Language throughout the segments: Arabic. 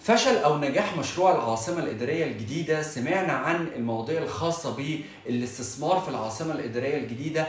فشل أو نجاح مشروع العاصمة الإدارية الجديدة. سمعنا عن المواضيع الخاصة بالاستثمار في العاصمة الإدارية الجديدة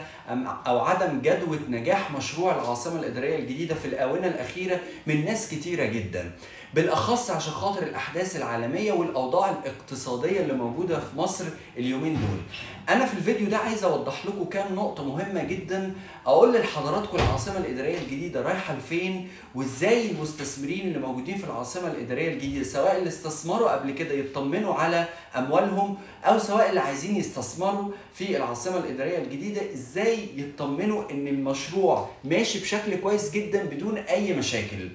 أو عدم جدوى نجاح مشروع العاصمة الإدارية الجديدة في الآونة الأخيرة من ناس كتيرة جدا، بالأخص عشان خاطر الأحداث العالمية والأوضاع الاقتصادية اللي موجودة في مصر اليومين دول. أنا في الفيديو ده عايز أوضح لكم كام نقطة مهمة جدا، أقول لحضراتكم العاصمة الإدارية الجديدة رايحة لفين، وإزاي المستثمرين اللي موجودين في العاصمة الإدارية الجديدة سواء اللي استثمروا قبل كده يطمنوا على أموالهم، أو سواء اللي عايزين يستثمروا في العاصمة الإدارية الجديدة إزاي يطمنوا إن المشروع ماشي بشكل كويس جدا بدون أي مشاكل.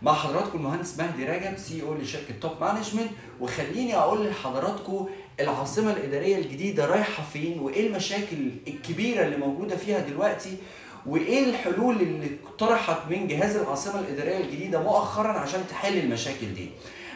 مع حضراتكم المهندس مهدي رجب، سي او لشركه توب مانجمنت، وخليني اقول لحضراتكم العاصمه الاداريه الجديده رايحه فين، وايه المشاكل الكبيره اللي موجوده فيها دلوقتي، وايه الحلول اللي اقترحت من جهاز العاصمه الاداريه الجديده مؤخرا عشان تحل المشاكل دي.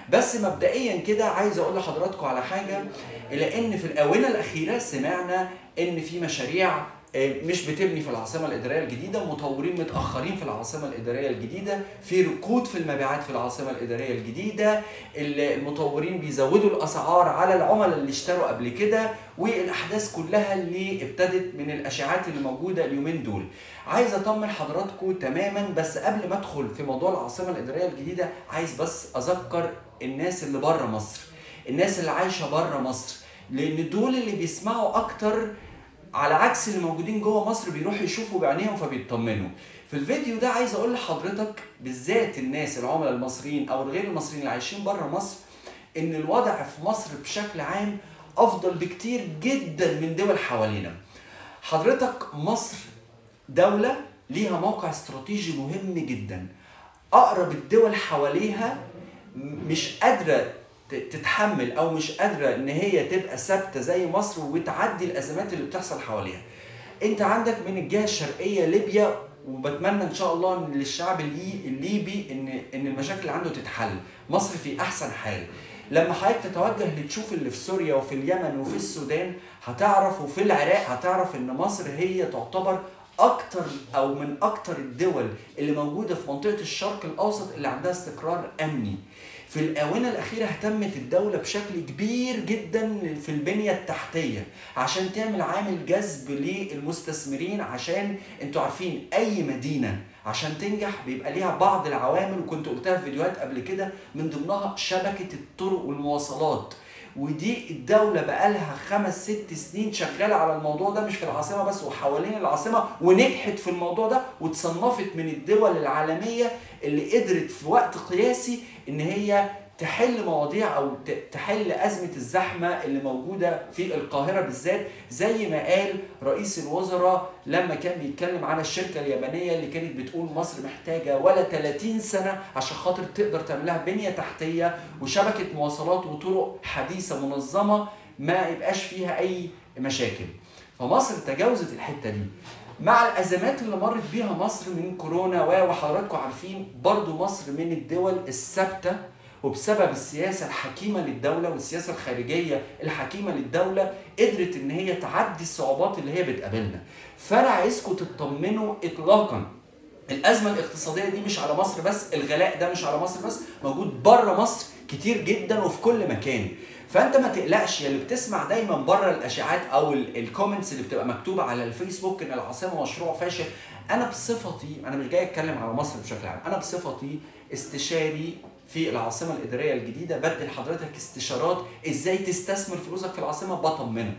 بس مبدئيا كده عايز اقول لحضراتكم على حاجه، الا ان في الاونه الاخيره سمعنا ان في مشاريع مش بتبني في العاصمه الاداريه الجديده، مطورين متاخرين في العاصمه الاداريه الجديده، في ركود في المبيعات في العاصمه الاداريه الجديده، المطورين بيزودوا الاسعار على العملاء اللي اشتروا قبل كده، والاحداث كلها اللي ابتدت من الاشاعات اللي موجوده اليومين دول. عايز اطمن حضراتكم تماما، بس قبل ما ادخل في موضوع العاصمه الاداريه الجديده عايز بس اذكر الناس اللي بره مصر، الناس اللي عايشه بره مصر، لان دول اللي بيسمعوا اكتر، على عكس اللي موجودين جوه مصر بيروحوا يشوفوا بعينيهم فبيطمنوا. في الفيديو ده عايز اقول لحضرتك بالذات الناس العملاء المصريين او الغير المصريين اللي عايشين بره مصر، ان الوضع في مصر بشكل عام افضل بكتير جدا من دول حوالينا. حضرتك مصر دولة ليها موقع استراتيجي مهم جدا، اقرب الدول حواليها مش قادرة تتحمل او مش قادره ان هي تبقى ثابته زي مصر وتعدي الازمات اللي بتحصل حواليها. انت عندك من الجهه الشرقيه ليبيا، وبتمنى ان شاء الله ان للشعب الليبي ان المشاكل اللي عنده تتحل. مصر في احسن حال. لما حضرتك تتوجه لتشوف اللي في سوريا وفي اليمن وفي السودان هتعرف، وفي العراق هتعرف ان مصر هي تعتبر اكتر او من اكتر الدول اللي موجوده في منطقه الشرق الاوسط اللي عندها استقرار امني. في الآونة الأخيرة اهتمت الدولة بشكل كبير جدا في البنية التحتية عشان تعمل عامل جذب للمستثمرين، عشان انتوا عارفين أي مدينة عشان تنجح بيبقى ليها بعض العوامل، وكنت قلتها في فيديوهات قبل كده، من ضمنها شبكة الطرق والمواصلات. ودي الدولة بقالها 5-6 سنين شغالة على الموضوع ده، مش في العاصمة بس وحوالين العاصمة، ونجحت في الموضوع ده وتصنفت من الدول العالمية اللي قدرت في وقت قياسي ان هي تحل مواضيع او تحل ازمه الزحمه اللي موجوده في القاهره بالذات، زي ما قال رئيس الوزراء لما كان بيتكلم على الشركه اليابانيه اللي كانت بتقول مصر محتاجه ولا 30 سنه عشان خاطر تقدر تعمل لها بنيه تحتيه وشبكه مواصلات وطرق حديثه منظمه ما يبقاش فيها اي مشاكل. فمصر تجاوزت الحته دي مع الازمات اللي مرت بيها مصر من كورونا، وحضراتكم عارفين برضو مصر من الدول الثابته، وبسبب السياسه الحكيمه للدوله والسياسه الخارجيه الحكيمه للدوله قدرت ان هي تعدي الصعوبات اللي هي بتقابلنا. فانا عايزكم تطمنوا اطلاقا، الازمه الاقتصاديه دي مش على مصر بس، الغلاء ده مش على مصر بس، موجود بره مصر كتير جدا وفي كل مكان. فانت ما تقلقش يا اللي بتسمع دايما بره الاشاعات او الكومنتس اللي بتبقى مكتوبه على الفيسبوك ان العاصمه مشروع فاشل. انا بصفتي، انا مش جاي اتكلم على مصر بشكل عام، انا بصفتي استشاري في العاصمه الاداريه الجديده بدي لحضرتك استشارات ازاي تستثمر فلوسك في العاصمه. بطمنك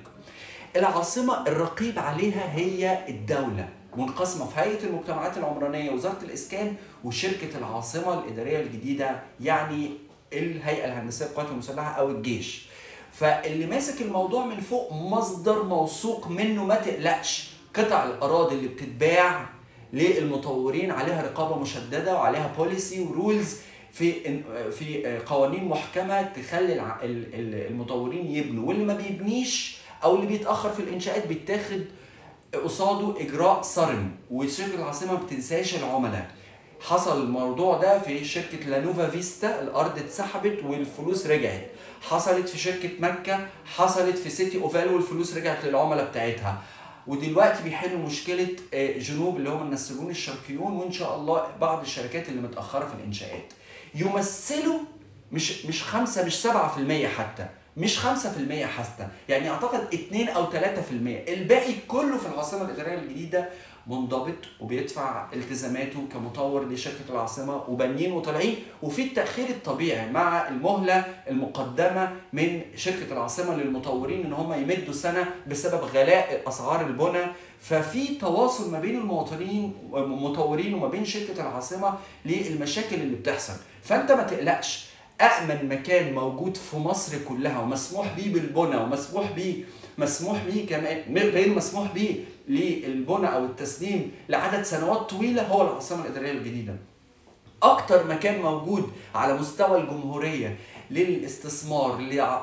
العاصمه الرقيب عليها هي الدوله، منقسمه في هيئه المجتمعات العمرانيه وزاره الاسكان وشركه العاصمه الاداريه الجديده، يعني الهيئه الهندسيه للقوات المسلحه او الجيش. فاللي ماسك الموضوع من فوق مصدر موثوق منه، ما تقلقش. قطع الاراضي اللي بتتباع للمطورين عليها رقابه مشدده وعليها بوليسي ورولز، في قوانين محكمه تخلي المطورين يبنوا، واللي ما بيبنيش او اللي بيتاخر في الانشاءات بيتاخد قصاده اجراء صارم. وشركه العاصمه ما بتنساش العملاء. حصل الموضوع ده في شركه لانوفا فيستا، الارض اتسحبت والفلوس رجعت. حصلت في شركه مكه، حصلت في سيتي اوفال والفلوس رجعت للعملاء بتاعتها. ودلوقتي بيحلوا مشكله جنوب اللي هم النسيجون الشرقيون، وان شاء الله بعض الشركات اللي متاخره في الانشاءات. يمثلوا مش 5 مش 7% حتى، مش 5% حتى، يعني اعتقد 2 او 3%. الباقي كله في العاصمه الاداريه الجديده منضبط وبيدفع التزاماته كمطور لشركه العاصمه وبنين وطالعين، وفي التاخير الطبيعي مع المهله المقدمه من شركه العاصمه للمطورين ان هم يمدوا سنه بسبب غلاء اسعار البنى. ففي تواصل ما بين المطورين وما بين شركه العاصمه للمشاكل اللي بتحصل. فانت ما تقلقش، أأمن مكان موجود في مصر كلها ومسموح بيه بالبنى ومسموح بيه كمان غير مسموح بيه للبنى أو التسليم لعدد سنوات طويلة هو العاصمة الإدارية الجديدة. أكتر مكان موجود على مستوى الجمهورية للاستثمار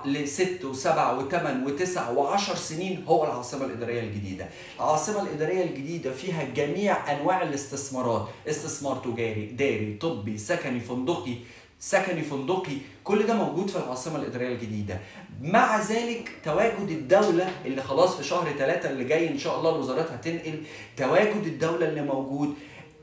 ل6 و7 و8 و9 و10 سنين هو العاصمة الإدارية الجديدة. العاصمة الإدارية الجديدة فيها جميع أنواع الاستثمارات، استثمار تجاري، إداري، طبي، سكني فندقي، كل ده موجود في العاصمة الإدارية الجديدة. مع ذلك تواجد الدولة اللي خلاص في شهر 3 اللي جاي إن شاء الله الوزارات هتنقل، تواجد الدولة اللي موجود،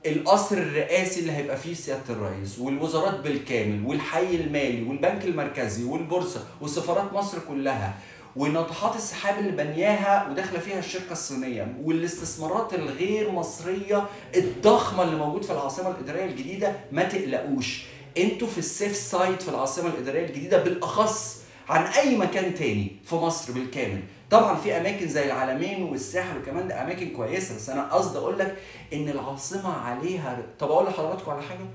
القصر الرئاسي اللي هيبقى فيه سيادة الرئيس والوزارات بالكامل والحي المالي والبنك المركزي والبورصة وسفارات مصر كلها وناطحات السحاب اللي بنياها وداخله فيها الشركه الصينيه والاستثمارات الغير مصريه الضخمه اللي موجود في العاصمه الاداريه الجديده. ما تقلقوش، انتوا في السيف سايد في العاصمه الاداريه الجديده بالاخص عن اي مكان تاني في مصر بالكامل. طبعا في اماكن زي العلمين والساحل وكمان ده اماكن كويسه، بس انا قصدي اقول لك ان العاصمه عليها. طب اقول لحضراتكم على حاجه،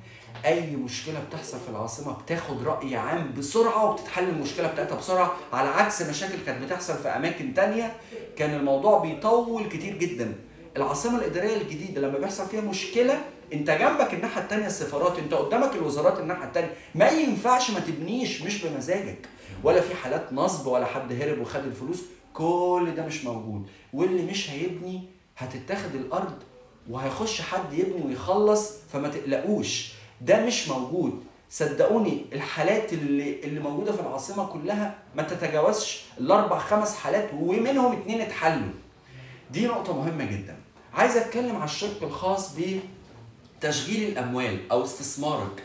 اي مشكله بتحصل في العاصمه بتاخد راي عام بسرعه وبتتحل المشكله بتاعتها بسرعه، على عكس مشاكل كانت بتحصل في اماكن تانية كان الموضوع بيطول كتير جدا. العاصمه الاداريه الجديده لما بيحصل فيها مشكله انت جنبك الناحيه الثانيه السفارات، انت قدامك الوزارات الناحيه الثانيه، ما ينفعش ما تبنيش مش بمزاجك، ولا في حالات نصب ولا حد هرب وخد الفلوس، كل ده مش موجود. واللي مش هيبني هتتاخد الارض وهيخش حد يبني ويخلص، فما تقلقوش ده مش موجود. صدقوني الحالات اللي موجوده في العاصمه كلها ما تتجاوزش الاربع 5 حالات ومنهم 2 اتحلوا. دي نقطه مهمه جدا. عايز اتكلم على الشق الخاص بتشغيل الاموال او استثمارك.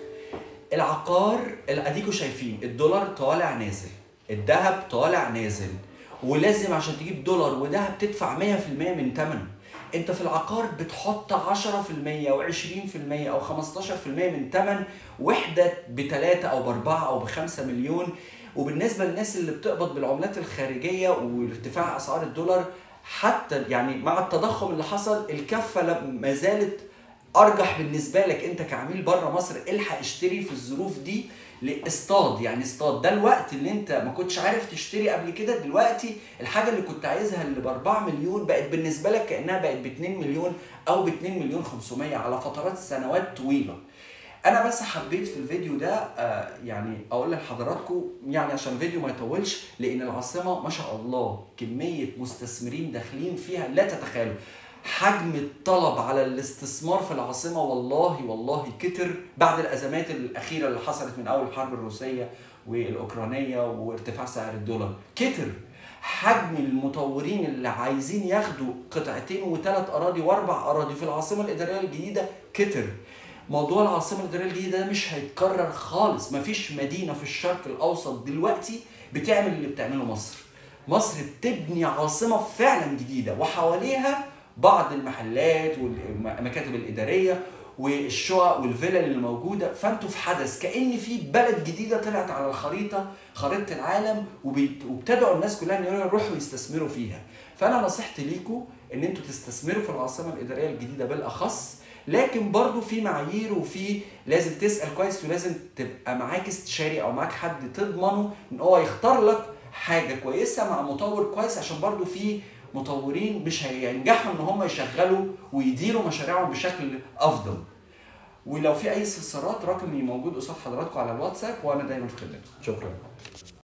العقار اللي اديكوا شايفين الدولار طالع نازل، الذهب طالع نازل، ولازم عشان تجيب دولار وذهب تدفع 100% من ثمنه. انت في العقار بتحط 10% او 20% او 15% من ثمن وحده ب3 او ب4 او ب5 مليون. وبالنسبه للناس اللي بتقبض بالعملات الخارجيه وارتفاع اسعار الدولار، حتى يعني مع التضخم اللي حصل الكفه ما زالت ارجح بالنسبه لك. انت كعميل بره مصر الحق اشتري في الظروف دي لاصطاد، يعني اصطاد ده الوقت اللي انت ما كنتش عارف تشتري قبل كده. دلوقتي الحاجه اللي كنت عايزها اللي ب4 مليون بقت بالنسبه لك كانها بقت ب2 مليون او ب2 مليون 500 على فترات سنوات طويله. انا بس حبيت في الفيديو ده يعني اقول لحضراتكم يعني عشان الفيديو ما يطولش، لان العاصمه ما شاء الله كميه مستثمرين داخلين فيها لا تتخيلوا. حجم الطلب على الاستثمار في العاصمه والله كتر بعد الازمات الاخيره اللي حصلت من اول الحرب الروسيه والاوكرانيه وارتفاع سعر الدولار. كتر حجم المطورين اللي عايزين ياخدوا 2 و3 اراضي و4 اراضي في العاصمه الاداريه الجديده كتر. موضوع العاصمه الاداريه الجديده ده مش هيتكرر خالص. مفيش مدينه في الشرق الاوسط دلوقتي بتعمل اللي بتعمله مصر. مصر بتبني عاصمه فعلا جديده وحواليها بعض المحلات والمكاتب الاداريه والشقق والفلل اللي موجوده. فانتوا في حدث كأن في بلد جديده طلعت على خريطه العالم وابتدعوا الناس كلها ان يروحوا يستثمروا فيها. فانا نصيحتي ليكم ان انتوا تستثمروا في العاصمه الاداريه الجديده بالاخص، لكن برضو في معايير وفي لازم تسال كويس ولازم تبقى معاك استشاري او معاك حد تضمنه ان هو يختار لك حاجه كويسه مع مطور كويس، عشان برضو في مطورين مش هينجحوا ان هم يشغلوا ويديروا مشاريعهم بشكل افضل. ولو في اي استفسارات رقمي موجود قصاد حضراتكم على الواتساب وانا دايما في خدمتكم. شكرا.